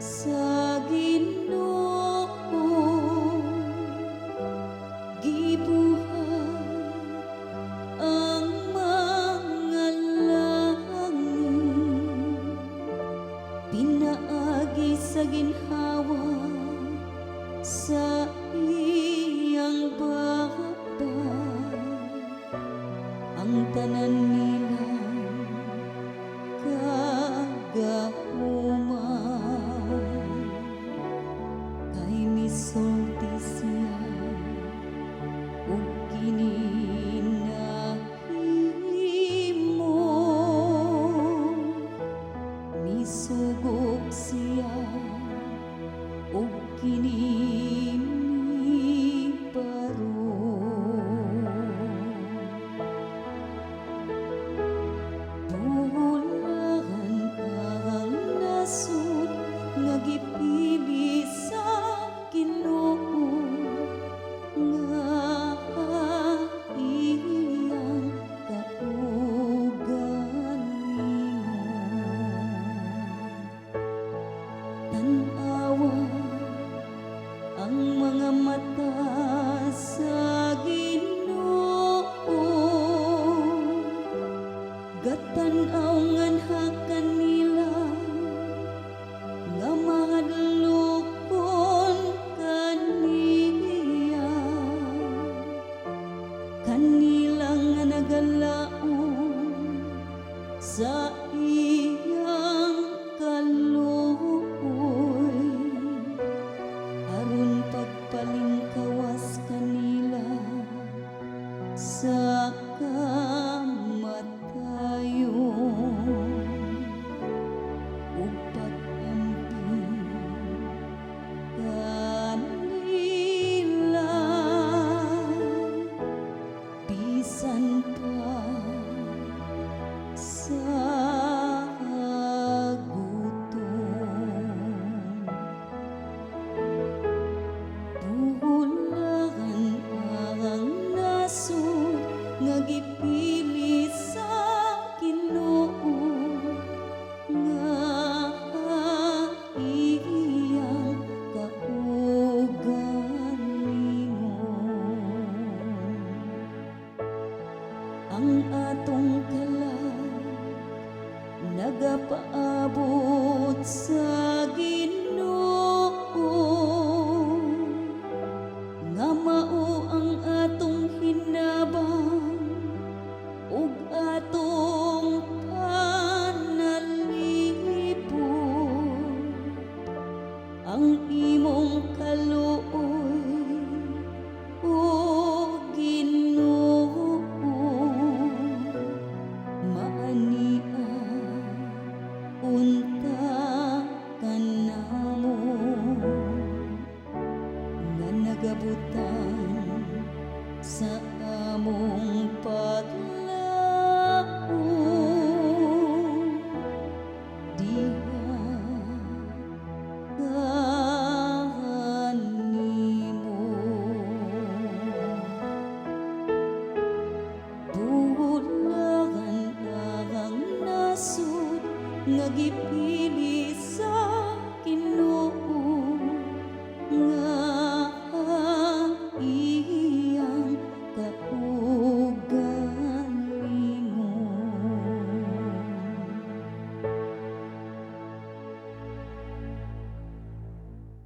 sa Ginoo gibuhat ang mga langit, pinaagi sa ginhawa sa iyang babay ang tanan nilang kagahuman, kay misulti siya ug gininahimo, misugok siya ug kinimibaro. Bulan ang nasud nga gipili sa Ginoo, nga iyang kaugalingon. Tan-awa ang mga mata sa Ginoo, gatan-aw nganha kanila nga mahadlokon kaniya, kanila nga nagalaom sa iyang kaluoy, aron pagpalingkawas kanila sa kamatayon ug pag-amping kanila bisan pa sa gutom. Bulan ang nasud nga gipili sa Ginoo, nga iyang kaugalingon. Ang atong kalag nagapaabot sa Ginoo, nga mao ang atong hinabang ug atong panalipod. Ang imong kaluoy, o Ginoo, maania unta kanamo nga nagabutang sa among paglaom, diha kanimo. Bulan ang nasud nga gipili